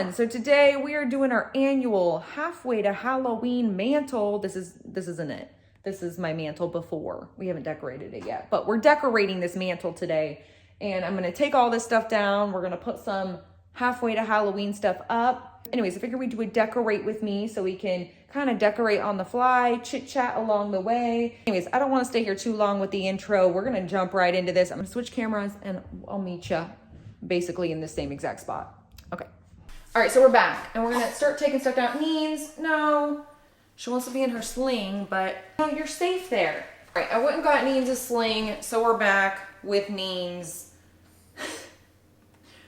everyone. So today we are doing our annual halfway to Halloween mantle. This isn't it. This is my mantle before. We haven't decorated it yet, but we're decorating this mantle today. And I'm gonna take all this stuff down. We're gonna put some halfway to Halloween stuff up. Anyways, I figured we'd do a decorate with me so we can kind of decorate on the fly, chit chat along the way. Anyways, I don't wanna stay here too long with the intro. We're gonna jump right into this. I'm gonna switch cameras and I'll meet you basically in the same exact spot. Okay. All right, so we're back and we're gonna start taking stuff down. Neens, no. She wants to be in her sling, but no, you're safe there. All right, I went and got Neens a sling, so we're back with Neens.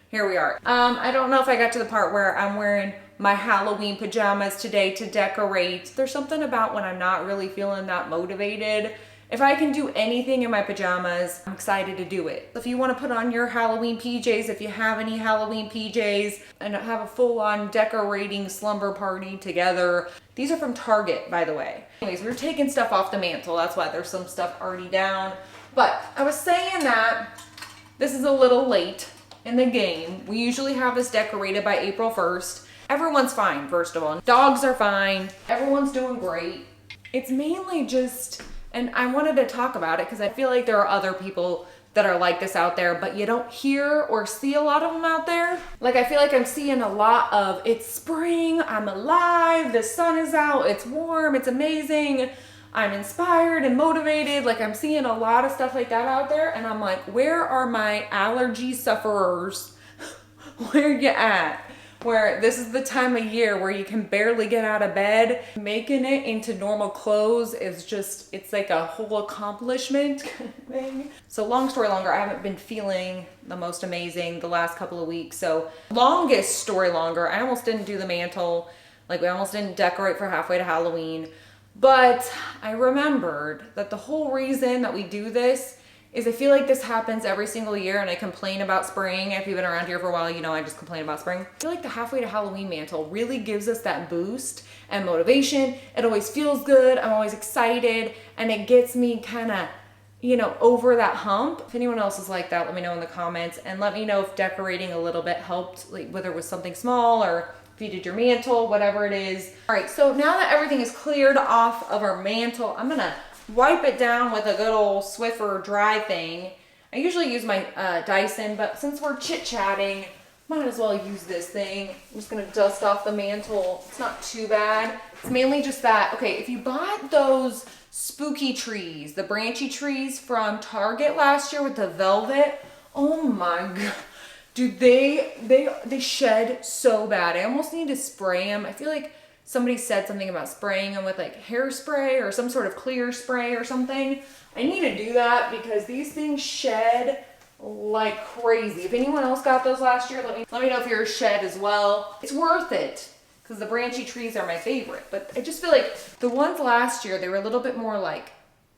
Here we are. I don't know if I got to the part where I'm wearing my Halloween pajamas today to decorate. There's something about when I'm not really feeling that motivated. If I can do anything in my pajamas, I'm excited to do it. If you want to put on your Halloween PJs, if you have any Halloween PJs, and have a full-on decorating slumber party together. These are from Target, by the way. Anyways, we're taking stuff off the mantle. That's why there's some stuff already down. But I was saying that this is a little late in the game. We usually have this decorated by April 1st. Everyone's fine, first of all. Dogs are fine. Everyone's doing great. It's mainly just... And I wanted to talk about it because I feel like there are other people that are like this out there, but you don't hear or see a lot of them out there. Like I feel like I'm seeing a lot of, it's spring, I'm alive, the sun is out, it's warm, it's amazing, I'm inspired and motivated. Like I'm seeing a lot of stuff like that out there and I'm like, where are my allergy sufferers? Where you at? Where this is the time of year where you can barely get out of bed. Making it into normal clothes is just, it's like a whole accomplishment kind of thing. So long story longer, I haven't been feeling the most amazing the last couple of weeks. So longest story longer, I almost didn't do the mantle. Like we almost didn't decorate for halfway to Halloween. But I remembered that the whole reason that we do this is I feel like this happens every single year and I complain about spring. If you've been around here for a while, you know I just complain about spring. I feel like the halfway to Halloween mantle really gives us that boost and motivation. It always feels good. I'm always excited and it gets me kind of, you know, over that hump. If anyone else is like that, let me know in the comments and let me know if decorating a little bit helped, like whether it was something small or if you did your mantle, whatever it is. All right, so now that everything is cleared off of our mantle, I'm gonna wipe it down with a good old Swiffer dry thing. I usually use my Dyson, but since we're chit-chatting, might as well use this thing. I'm just gonna dust off the mantle. It's not too bad. It's mainly just that, okay, if you bought those spooky trees, the branchy trees from Target last year with the velvet, oh my God. Dude, they shed so bad. I almost need to spray them. I feel like somebody said something about spraying them with like hairspray or some sort of clear spray or something. I need to do that because these things shed like crazy. If anyone else got those last year, let me know if yours shed as well. It's worth it because the branchy trees are my favorite. But I just feel like the ones last year, they were a little bit more like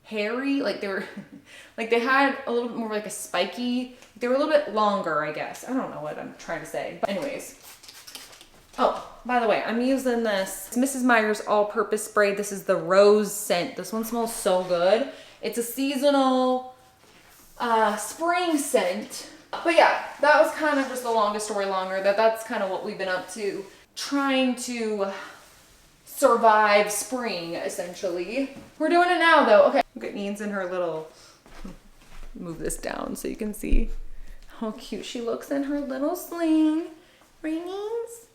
hairy. Like they were, like they had a little bit more like a spiky, they were a little bit longer, I guess. I don't know what I'm trying to say. But anyways. Oh, by the way, I'm using this Mrs. Meyer's all-purpose spray. This is the rose scent. This one smells so good. It's a seasonal spring scent. But yeah, that was kind of just the longest story longer. That's kind of what we've been up to. Trying to survive spring, essentially. We're doing it now, though. Okay. Look at Neens in her little... Move this down so you can see how cute she looks in her little sling. Right, Neens?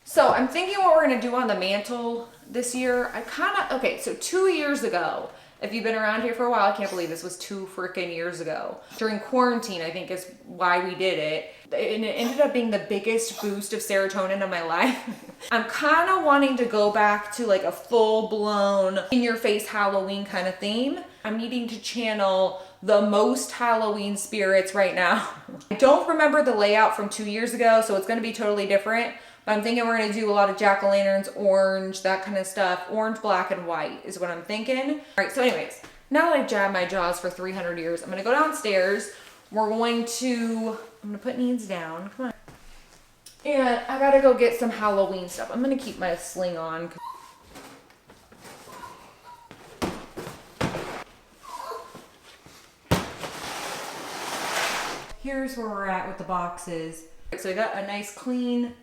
So I'm thinking what we're gonna do on the mantle this year. Okay, so 2 years ago, if you've been around here for a while, I can't believe this was 2 freaking years ago. During quarantine, I think is why we did it. And it ended up being the biggest boost of serotonin of my life. I'm kind of wanting to go back to like a full-blown in-your-face Halloween kind of theme. I'm needing to channel the most Halloween spirits right now. I don't remember the layout from 2 years ago, so it's gonna be totally different. But I'm thinking we're gonna do a lot of jack-o'-lanterns, orange, that kind of stuff. Orange, black, and white is what I'm thinking. All right, so anyways, now that I've jabbed my jaws for 300 years, I'm gonna go downstairs. I'm gonna put Neens down, come on. And I gotta go get some Halloween stuff. I'm gonna keep my sling on. Here's where we're at with the boxes. So I got a nice clean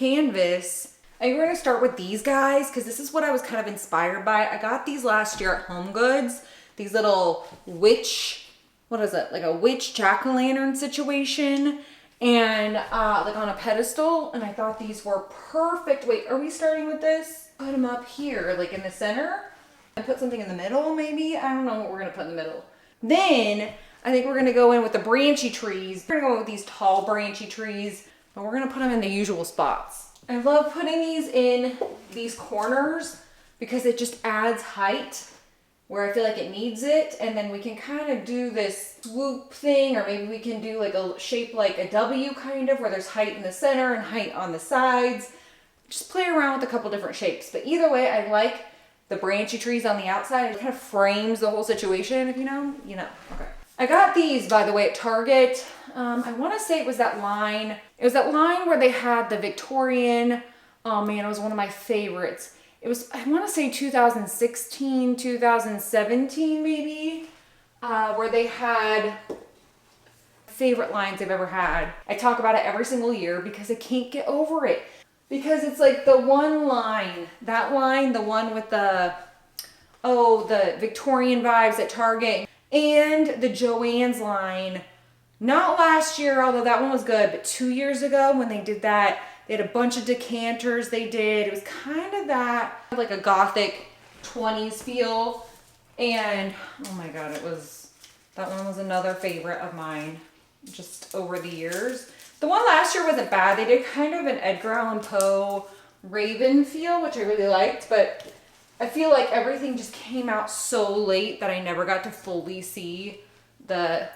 canvas. I think we're gonna start with these guys because this is what I was kind of inspired by. I got these last year at Home Goods. These little witch, what is it? Like a witch jack-o'-lantern situation. And like on a pedestal. And I thought these were perfect. Wait, are we starting with this? Put them up here, like in the center. And put something in the middle, maybe? I don't know what we're gonna put in the middle. Then, I think we're gonna go in with the branchy trees. We're gonna go with these tall branchy trees, but we're gonna put them in the usual spots. I love putting these in these corners because it just adds height where I feel like it needs it. And then we can kind of do this swoop thing, or maybe we can do like a shape like a W kind of, where there's height in the center and height on the sides. Just play around with a couple different shapes. But either way, I like the branchy trees on the outside. It kind of frames the whole situation, if you know, you know. Okay. I got these, by the way, at Target. I want to say it was that line. It was that line where they had the Victorian. Oh man, it was one of my favorites. It was, I want to say 2016, 2017 maybe, where they had favorite lines I've ever had. I talk about it every single year because I can't get over it. Because it's like the one line, that line, the one with the, oh, the Victorian vibes at Target, and the Joann's line. Not last year, although that one was good, but 2 years ago when they did that, they had a bunch of decanters they did. It was kind of that, like a gothic 20s feel. And, oh my God, it was, that one was another favorite of mine just over the years. The one last year wasn't bad. They did kind of an Edgar Allan Poe Raven feel, which I really liked, but I feel like everything just came out so late that I never got to fully see the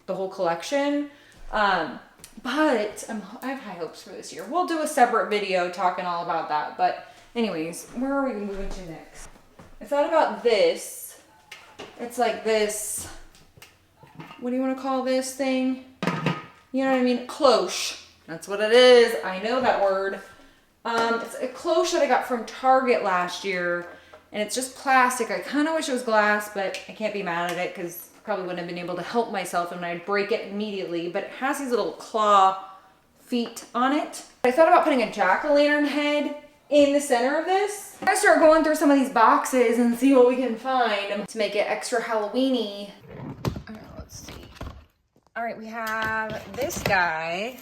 whole collection. But I have high hopes for this year. We'll do a separate video talking all about that. But anyways, where are we moving to next? I thought about this. It's like this, what do you want to call this thing? You know what I mean? Cloche. That's what it is. I know that word. It's a cloche that I got from Target last year. And it's just plastic. I kind of wish it was glass, but I can't be mad at it because probably wouldn't have been able to help myself and I'd break it immediately. But it has these little claw feet on it. I thought about putting a jack-o'-lantern head in the center of this. I'm gonna start going through some of these boxes and see what we can find to make it extra Halloween-y. Let's see. All right, we have this guy,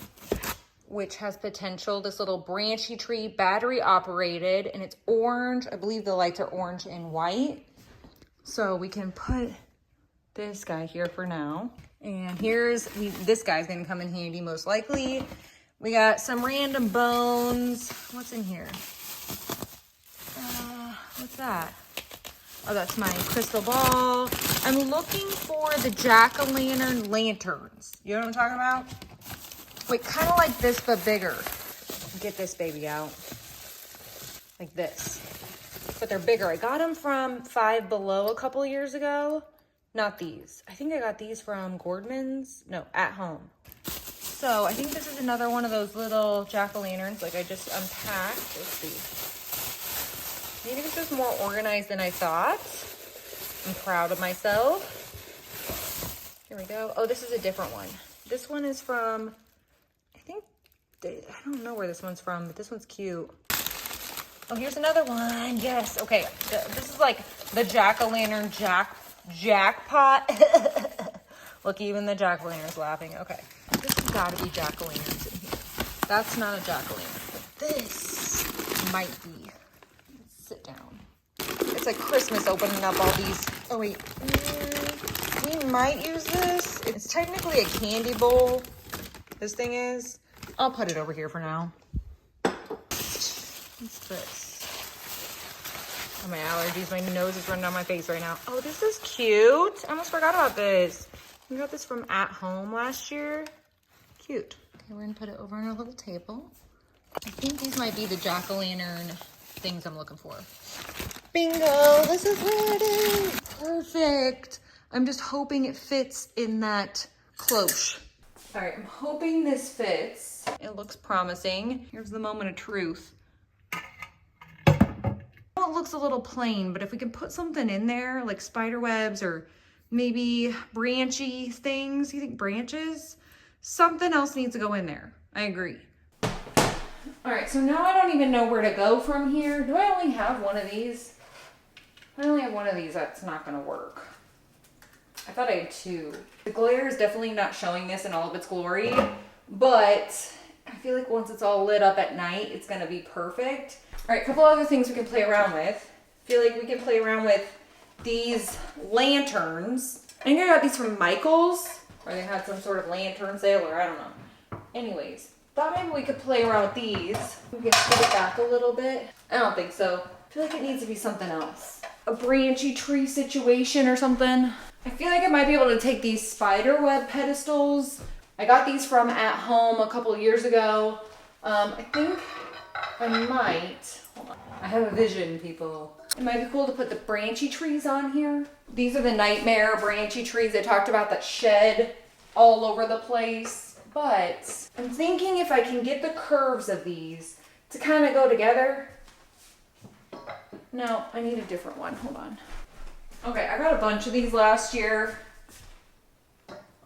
which has potential, this little branchy tree, battery operated, and it's orange. I believe the lights are orange and white. So we can put this guy here for now. And this guy's gonna come in handy most likely. We got some random bones. What's in here? What's that? Oh, that's my crystal ball. I'm looking for the jack-o'-lantern lanterns. You know what I'm talking about? Wait, kind of like this, but bigger. Get this baby out. Like this. But they're bigger. I got them from Five Below a couple of years ago. Not these. I think I got these from Gordman's. No, At Home. So I think this is another one of those little jack-o'-lanterns like I just unpacked. Let's see. Maybe this is more organized than I thought. I'm proud of myself. Here we go. Oh, this is a different one. This one is from, I don't know where this one's from, but this one's cute. Oh, here's another one. Yes. Okay. This is like the jack-o'-lantern jackpot. Look, even the jack-o'-lantern's laughing. Okay. This has got to be jack-o'-lanterns in here. That's not a jack-o'-lantern, but this might be. Let's sit down. It's like Christmas opening up all these. Oh, wait. We might use this. It's technically a candy bowl. This thing is. I'll put it over here for now. What's this? Oh, my allergies. My nose is running down my face right now. Oh, this is cute. I almost forgot about this. We got this from At Home last year. Cute. Okay, we're going to put it over on our little table. I think these might be the jack-o'-lantern things I'm looking for. Bingo! This is ready! Perfect! I'm just hoping it fits in that cloche. All right, I'm hoping this fits. It looks promising. Here's the moment of truth. It looks a little plain, but if we can put something in there, like spider webs or maybe branchy things, you think branches? Something else needs to go in there. I agree. All right, so now I don't even know where to go from here. Do I only have one of these? If I only have one of these, that's not gonna work. I thought I had two. The glare is definitely not showing this in all of its glory, but I feel like once it's all lit up at night, it's gonna be perfect. All right, a couple other things we can play around with. I feel like we can play around with these lanterns. I think I got these from Michael's, or they had some sort of lantern sale, or I don't know. Anyways, thought maybe we could play around with these. We can put it back a little bit. I don't think so. I feel like it needs to be something else. A branchy tree situation or something. I feel like I might be able to take these spider web pedestals. I got these from At Home a couple years ago. I think I might, hold on. I have a vision, people. It might be cool to put the branchy trees on here. These are the nightmare branchy trees I talked about that shed all over the place. But I'm thinking if I can get the curves of these to kind of go together. No, I need a different one. Hold on. Okay, I got a bunch of these last year.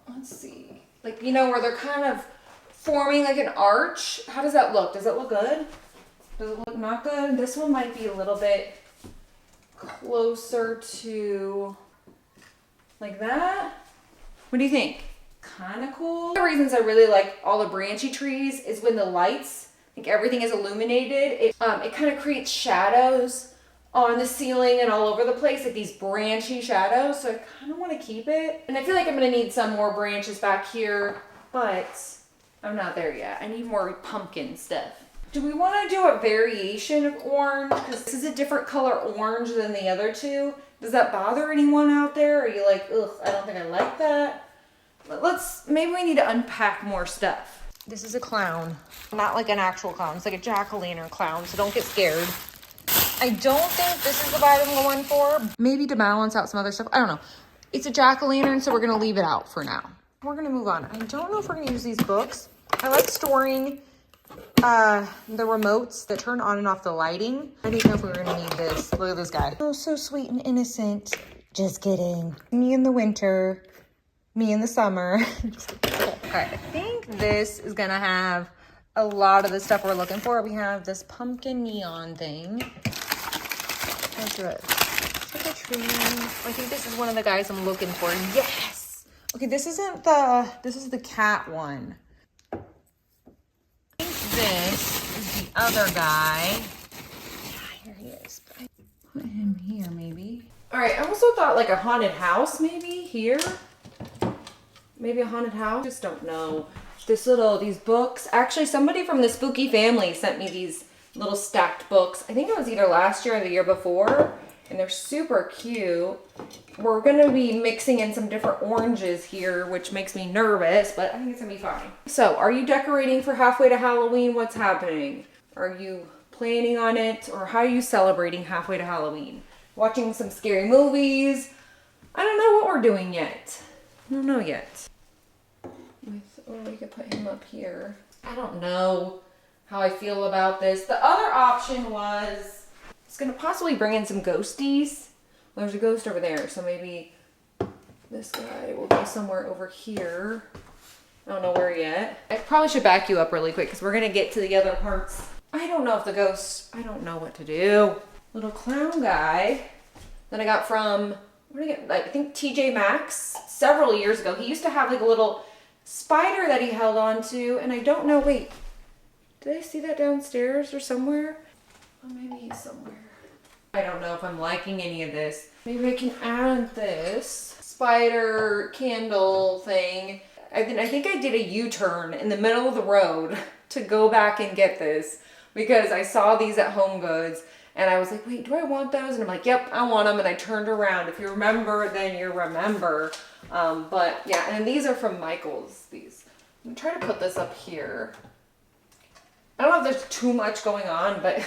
Let's see. Like, you know, where they're kind of forming like an arch. How does that look? Does it look good? Does it look not good? This one might be a little bit closer to like that. What do you think? Kind of cool. One of the reasons I really like all the branchy trees is when the lights, like everything is illuminated, it kind of creates shadows on the ceiling and all over the place, like these branchy shadows. So I kind of want to keep it. And I feel like I'm going to need some more branches back here, but I'm not there yet. I need more pumpkin stuff. Do we want to do a variation of orange? Because this is a different color orange than the other two. Does that bother anyone out there? Are you like, ugh, I don't think I like that? But maybe we need to unpack more stuff. This is a clown. Not like an actual clown. It's like a jack-o'-lantern clown, so don't get scared. I don't think this is the vibe I'm going for. Maybe to balance out some other stuff. I don't know. It's a jack-o'-lantern, so we're going to leave it out for now. We're going to move on. I don't know if we're going to use these books. I like storing the remotes that turn on and off the lighting. I didn't know if we were going to need this. Look at this guy. Oh, so sweet and innocent. Just kidding. Me in the winter. Me in the summer. Okay, I think this is going to have a lot of the stuff we're looking for. We have this pumpkin neon thing. Let's do it. Trick or treat. I think this is one of the guys I'm looking for. Yes! Okay, this is the cat one. I think this is the other guy. Yeah, here he is. Put him here, maybe. All right, I also thought like a haunted house, maybe here. Maybe a haunted house. Just don't know. These books. Actually, somebody from the Spooky family sent me these little stacked books. I think it was either last year or the year before. And they're super cute. We're going to be mixing in some different oranges here, which makes me nervous, but I think it's going to be fine. So, are you decorating for halfway to Halloween? What's happening? Are you planning on it? Or how are you celebrating halfway to Halloween? Watching some scary movies? I don't know what we're doing yet. I don't know yet. Or we could put him up here. I don't know how I feel about this. The other option was, it's gonna possibly bring in some ghosties. Well, there's a ghost over there, so maybe this guy will go somewhere over here. I don't know where yet. I probably should back you up really quick because we're gonna get to the other parts. I don't know if the ghost, I don't know what to do. Little clown guy that I got from, where did I get, like, I think TJ Maxx several years ago. He used to have like a little spider that he held on to, and I don't know, wait, did I see that downstairs or somewhere? Oh, maybe he's somewhere. I don't know if I'm liking any of this. Maybe I can add this spider candle thing. I think I did a U-turn in the middle of the road to go back and get this because I saw these at Home Goods and I was like, wait, do I want those? And I'm like, yep, I want them. And I turned around. If you remember, then you remember. But yeah, and these are from Michael's. These. I'm trying to put this up here. I don't know if there's too much going on, but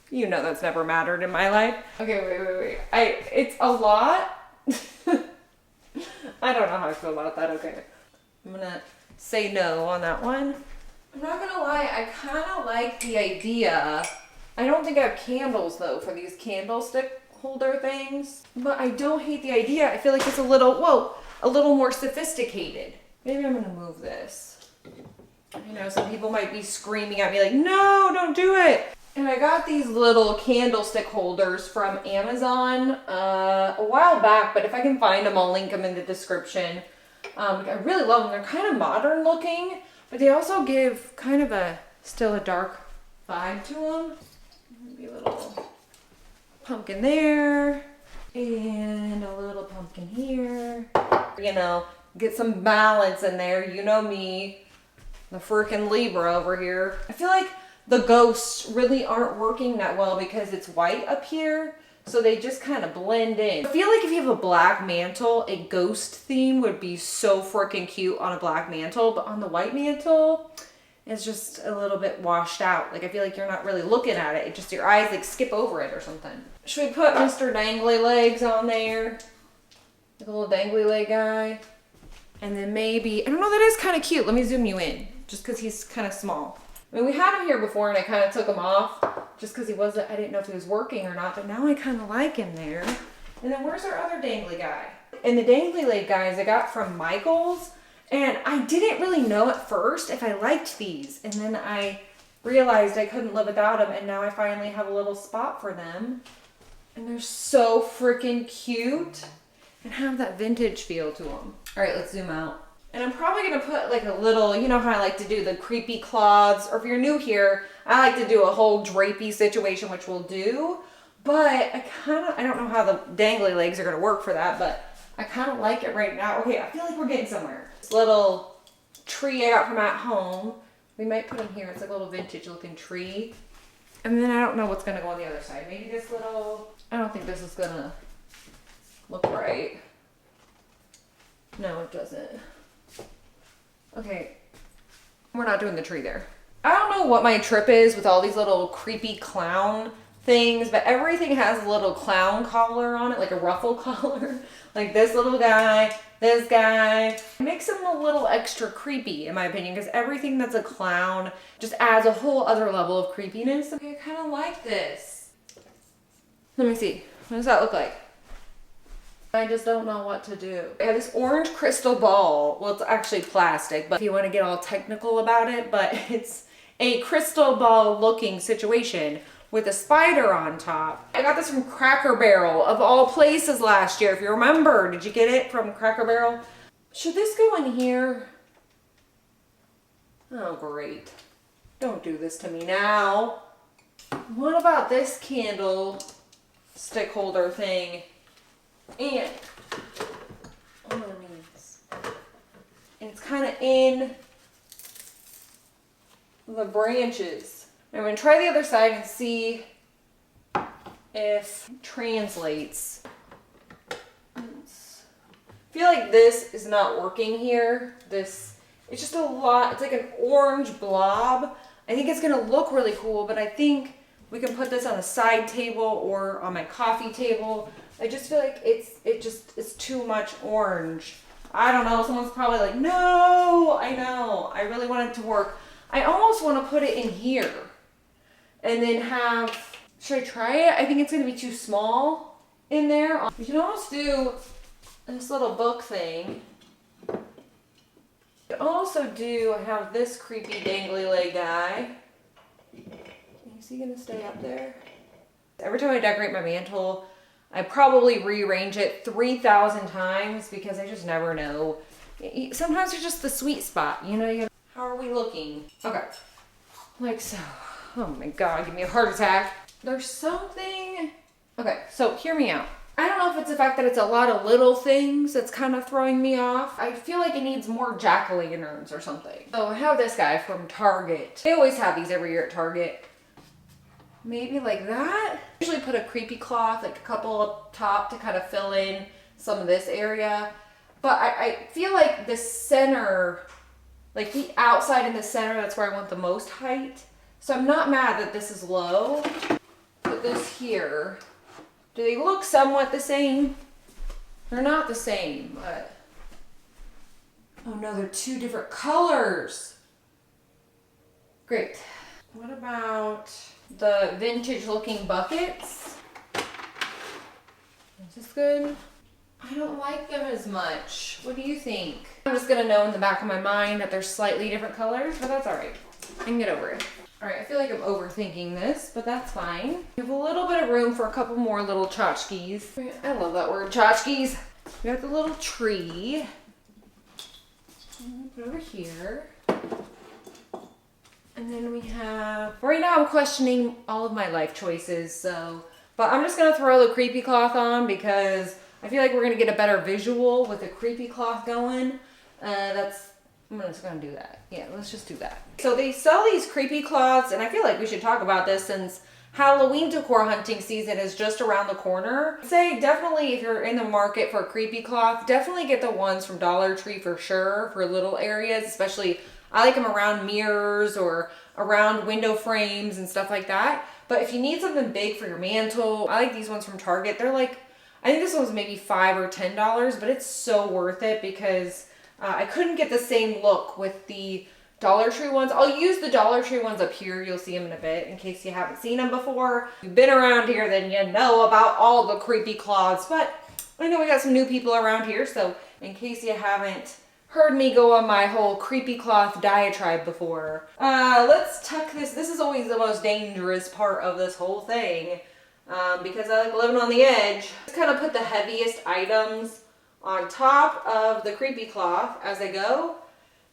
you know that's never mattered in my life. Okay, wait. It's a lot. I don't know how I feel about that. Okay. I'm gonna say no on that one. I'm not gonna lie, I kind of like the idea. I don't think I have candles though for these candlestick holder things, but I don't hate the idea. I feel like it's a little more sophisticated. Maybe I'm gonna move this. You know, some people might be screaming at me like, no, don't do it. And I got these little candlestick holders from Amazon a while back, but if I can find them, I'll link them in the description. I really love them. They're kind of modern looking, but they also give kind of still a dark vibe to them. Maybe a little pumpkin there and a little pumpkin here. You know, get some balance in there. You know me, the freaking Libra over here. I feel like the ghosts really aren't working that well because it's white up here. So they just kind of blend in. I feel like if you have a black mantle, a ghost theme would be so freaking cute on a black mantle. But on the white mantle, it's just a little bit washed out. Like I feel like you're not really looking at it. It just, your eyes like skip over it or something. Should we put Mr. Dangly Legs on there? Like a little dangly leg guy. And then maybe, I don't know, that is kind of cute. Let me zoom you in. Just because he's kind of small. I mean, we had him here before and I kind of took him off just because I didn't know if he was working or not, but now I kind of like him there. And then where's our other dangly guy? And the dangly leg guys I got from Michael's, and I didn't really know at first if I liked these. And then I realized I couldn't live without them, and now I finally have a little spot for them. And they're so freaking cute and have that vintage feel to them. All right, let's zoom out. And I'm probably gonna put like a little, you know how I like to do the creepy cloths, or if you're new here, I like to do a whole drapey situation, which we'll do. But I don't know how the dangly legs are gonna work for that, but I kind of like it right now. Okay, I feel like we're getting somewhere. This little tree I got from at home, we might put him here. It's like a little vintage looking tree. And then I don't know what's gonna go on the other side. Maybe this little, I don't think this is gonna look right. No, it doesn't. Okay, we're not doing the tree there. I don't know what my trip is with all these little creepy clown things, but everything has a little clown collar on it, like a ruffle collar. Like this little guy, this guy. It makes them a little extra creepy, in my opinion, because everything that's a clown just adds a whole other level of creepiness. Okay, I kind of like this. Let me see. What does that look like? I just don't know what to do. I have this orange crystal ball. Well, it's actually plastic, but if you want to get all technical about it, but it's a crystal ball looking situation with a spider on top. I got this from Cracker Barrel, of all places, last year. If you remember, did you get it from Cracker Barrel? Should this go in here? Oh, great. Don't do this to me now. What about this candle stick holder thing? And it's kind of in the branches. I'm going to try the other side and see if it translates. I feel like this is not working here. It's just a lot. It's like an orange blob. I think it's going to look really cool, but I think we can put this on a side table or on my coffee table. I just feel like it's too much orange. I don't know. Someone's probably like, no, I know. I really want it to work. I almost want to put it in here and then should I try it? I think it's going to be too small in there. We can almost do this little book thing. I have this creepy dangly leg guy. Is he going to stay up there? Every time I decorate my mantle, I probably rearrange it 3,000 times because I just never know. Sometimes it's just the sweet spot, you know? How are we looking? Okay, like so. Oh my God, give me a heart attack. There's something. Okay, so hear me out. I don't know if it's the fact that it's a lot of little things that's kind of throwing me off. I feel like it needs more jack-o'-lanterns or something. So I have this guy from Target. They always have these every year at Target. Maybe like that. I usually put a creepy cloth, like a couple up top to kind of fill in some of this area. But I feel like the center, like the outside in the center, that's where I want the most height. So I'm not mad that this is low. Put this here. Do they look somewhat the same? They're not the same, but... Oh no, they're two different colors. Great. What about the vintage looking buckets? Is this good? I I don't like them as much. What do you think? I'm just gonna know in the back of my mind that they're slightly different colors, but that's all right. I can get over it. All right, I feel like I'm overthinking this, but that's fine. We have a little bit of room for a couple more little tchotchkes. I love that word, tchotchkes. We got the little tree. Put it over here. And then we have, right now I'm questioning all of my life choices, so, but I'm just gonna throw the creepy cloth on because I feel like we're gonna get a better visual with the creepy cloth going. I'm just gonna do that. Yeah, let's just do that. So they sell these creepy cloths, and I feel like we should talk about this since Halloween decor hunting season is just around the corner. I'd say definitely if you're in the market for a creepy cloth, definitely get the ones from Dollar Tree for sure, for little areas, especially I like them around mirrors or around window frames and stuff like that. But if you need something big for your mantle, I like these ones from Target. They're like, I think this one's maybe $5 or $10, but it's so worth it because I couldn't get the same look with the Dollar Tree ones. I'll use the Dollar Tree ones up here. You'll see them in a bit in case you haven't seen them before. If you've been around here, then you know about all the creepy cloths. But I know we got some new people around here, so in case you haven't heard me go on my whole creepy cloth diatribe before. Let's tuck this. This is always the most dangerous part of this whole thing because I like living on the edge. Just kind of put the heaviest items on top of the creepy cloth as I go,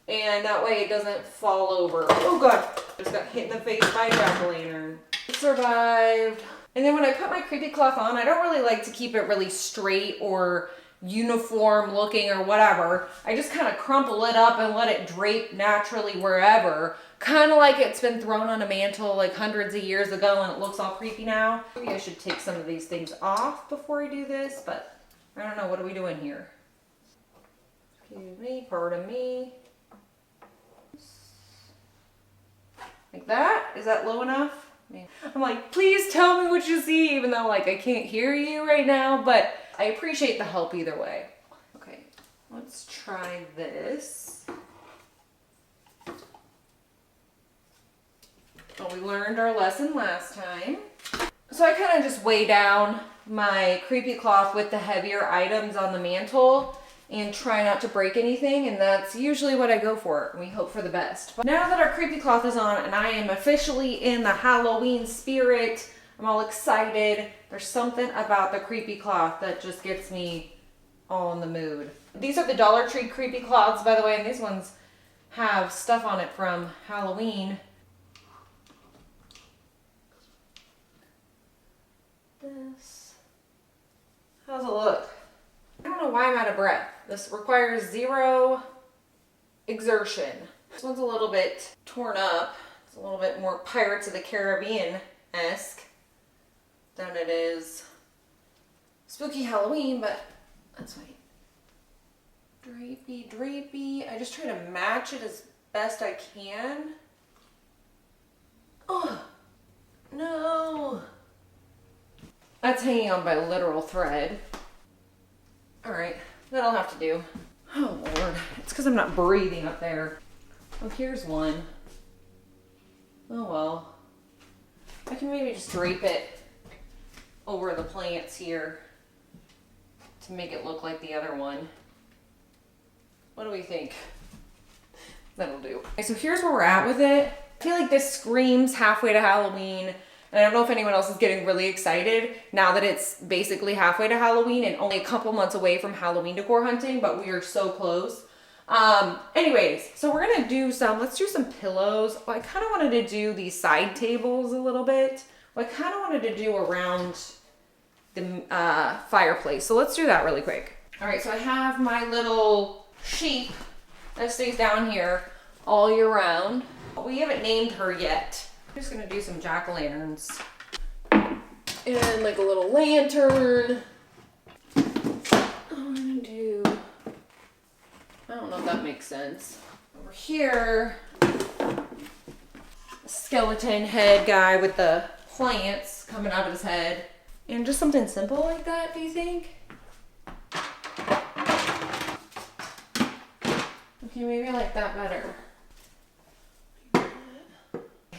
and that way it doesn't fall over. Oh god, just got hit in the face by a jack-o'-lantern. It survived. And then when I put my creepy cloth on, I don't really like to keep it really straight or uniform looking or whatever. I just kind of crumple it up and let it drape naturally wherever. Kind of like it's been thrown on a mantle like hundreds of years ago and it looks all creepy now. Maybe I should take some of these things off before I do this, but I don't know, what are we doing here? Excuse me, pardon me. Like that? Is that low enough? I'm like, please tell me what you see, even though like I can't hear you right now, but I appreciate the help either way. Okay, let's try this. Well, we learned our lesson last time. So I kind of just weigh down my creepy cloth with the heavier items on the mantle and try not to break anything, and that's usually what I go for. We hope for the best. But now that our creepy cloth is on and I am officially in the Halloween spirit, I'm all excited. There's something about the creepy cloth that just gets me all in the mood. These are the Dollar Tree creepy cloths, by the way, and these ones have stuff on it from Halloween. This. How's it look? I don't know why I'm out of breath. This requires zero exertion. This one's a little bit torn up. It's a little bit more Pirates of the Caribbean-esque than it is spooky Halloween, but that's fine. Drapey, drapey. I just try to match it as best I can. Oh, no. That's hanging on by literal thread. All right, that'll have to do. Oh Lord, it's because I'm not breathing up there. Oh, here's one. Oh well. I can maybe just drape it over the plants here to make it look like the other one. What do we think? That'll do. Okay, so here's where we're at with it. I feel like this screams halfway to Halloween. And I don't know if anyone else is getting really excited now that it's basically halfway to Halloween and only a couple months away from Halloween decor hunting, but we are so close. Anyways, so we're gonna do let's do some pillows. I kind of wanted to do these side tables a little bit. I kind of wanted to do around the fireplace. So let's do that really quick. All right, so I have my little sheep that stays down here all year round. We haven't named her yet. I'm just gonna do some jack-o'-lanterns and like a little lantern. I'm gonna do, I don't know if that makes sense. Over here, a skeleton head guy with the plants coming out of his head. And just something simple like that, do you think? Okay, maybe I like that better.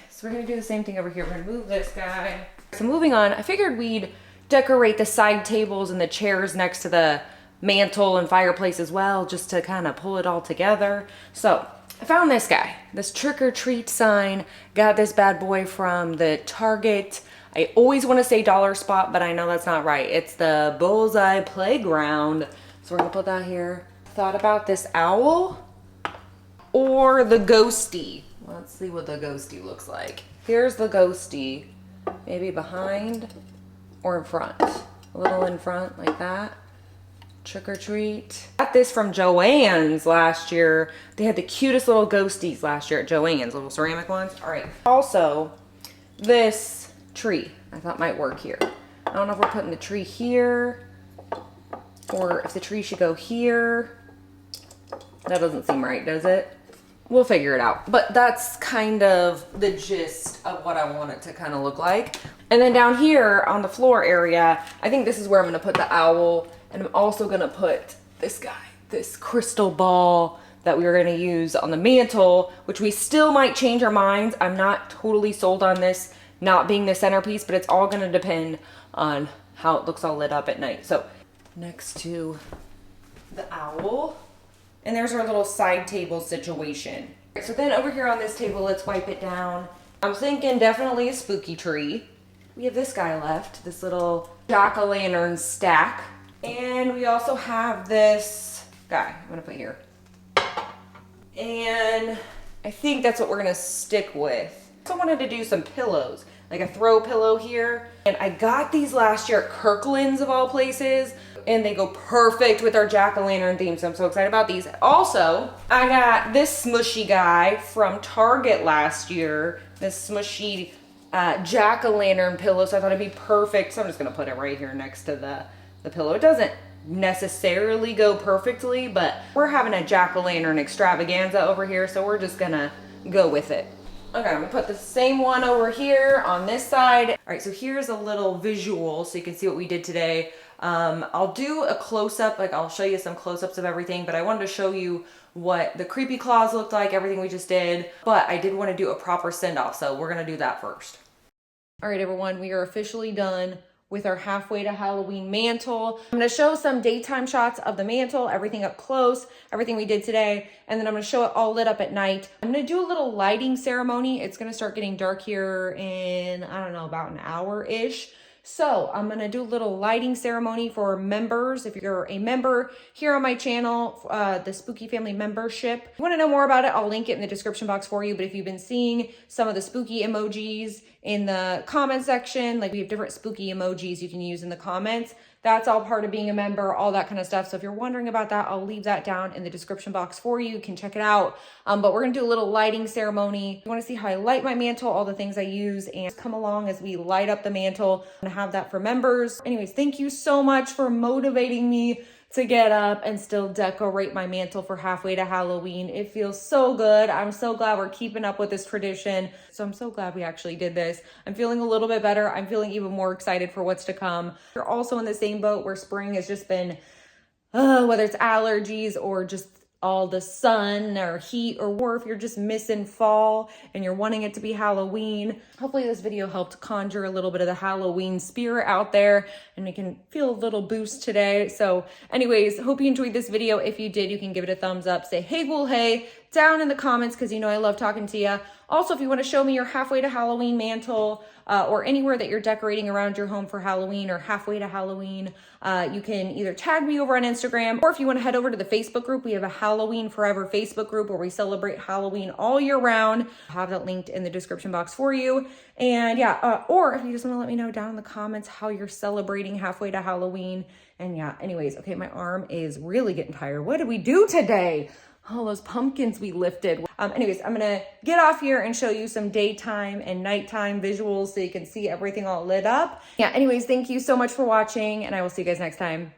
So we're gonna do the same thing over here. We're gonna move this guy. So moving on, I figured we'd decorate the side tables and the chairs next to the mantle and fireplace as well, just to kind of pull it all together. So I found this guy, this trick or treat sign. Got this bad boy from the Target. I always want to say Dollar Spot, but I know that's not right. It's the Bullseye Playground. So we're gonna put that here. Thought about this owl or the ghosty. Let's see what the ghosty looks like. Here's the ghosty, maybe behind or in front. A little in front like that. Trick or treat. Got this from Joann's last year. They had the cutest little ghosties last year at Joann's, little ceramic ones. All right. Also, this tree I thought might work here. I don't know if we're putting the tree here or if the tree should go here. That doesn't seem right, does it? We'll figure it out. But that's kind of the gist of what I want it to kind of look like. And then down here on the floor area, I think this is where I'm gonna put the owl, and I'm also gonna put this guy, this crystal ball that we were gonna use on the mantle, which we still might change our minds. I'm not totally sold on this not being the centerpiece, but it's all gonna depend on how it looks all lit up at night. So next to the owl, and there's our little side table situation. So then over here on this table, let's wipe it down. I'm thinking definitely a spooky tree. We have this guy left, this little jack-o'-lantern stack. And we also have this guy I'm gonna put here. And I think that's what we're gonna stick with. I also wanted to do some pillows, like a throw pillow here. And I got these last year at Kirkland's of all places, and they go perfect with our jack-o'-lantern theme, so I'm so excited about these. Also, I got this smushy guy from Target last year, this smushy jack-o'-lantern pillow, so I thought it'd be perfect. So I'm just gonna put it right here next to the pillow. It doesn't necessarily go perfectly, but we're having a jack-o'-lantern extravaganza over here, so we're just gonna go with it. Okay, I'm gonna put the same one over here on this side. All right, so here's a little visual so you can see what we did today. I'll do a close-up, like I'll show you some close-ups of everything, but I wanted to show you what the creepy claws looked like, everything we just did, but I did want to do a proper send-off, so we're gonna do that first. All right, everyone, we are officially done with our halfway to Halloween mantle. I'm gonna show some daytime shots of the mantle, everything up close, everything we did today, and then I'm gonna show it all lit up at night. I'm gonna do a little lighting ceremony. It's gonna start getting dark here in, I don't know, about an hour-ish. So I'm gonna do a little lighting ceremony for members. If you're a member here on my channel, the Spooky Family membership. If you wanna know more about it, I'll link it in the description box for you. But if you've been seeing some of the spooky emojis in the comment section, like we have different spooky emojis you can use in the comments. That's all part of being a member, all that kind of stuff. So if you're wondering about that, I'll leave that down in the description box for you. You can check it out. But we're gonna do a little lighting ceremony. You wanna see how I light my mantle, all the things I use, and come along as we light up the mantle. I'm gonna have that for members. Anyways, thank you so much for motivating me to get up and still decorate my mantle for halfway to Halloween. It feels so good. I'm so glad we're keeping up with this tradition. So I'm so glad we actually did this. I'm feeling a little bit better. I'm feeling even more excited for what's to come. You're also in the same boat where spring has just been, whether it's allergies or just all the sun or heat, or if you're just missing fall and you're wanting it to be Halloween. Hopefully this video helped conjure a little bit of the Halloween spirit out there and we can feel a little boost today. So anyways, hope you enjoyed this video. If you did, you can give it a thumbs up, say hey ghoul hey down in the comments because you know I love talking to you. Also, if you want to show me your halfway to Halloween mantle or anywhere that you're decorating around your home for Halloween or halfway to Halloween, you can either tag me over on Instagram, or if you want to head over to the Facebook group, we have a Halloween Forever Facebook group where we celebrate Halloween all year round. I'll have that linked in the description box for you. And yeah, or if you just want to let me know down in the comments how you're celebrating halfway to Halloween. And yeah, anyways, okay, my arm is really getting tired. What did we do today? All those pumpkins we lifted. Anyways, I'm gonna get off here and show you some daytime and nighttime visuals so you can see everything all lit up. Yeah, anyways, thank you so much for watching and I will see you guys next time.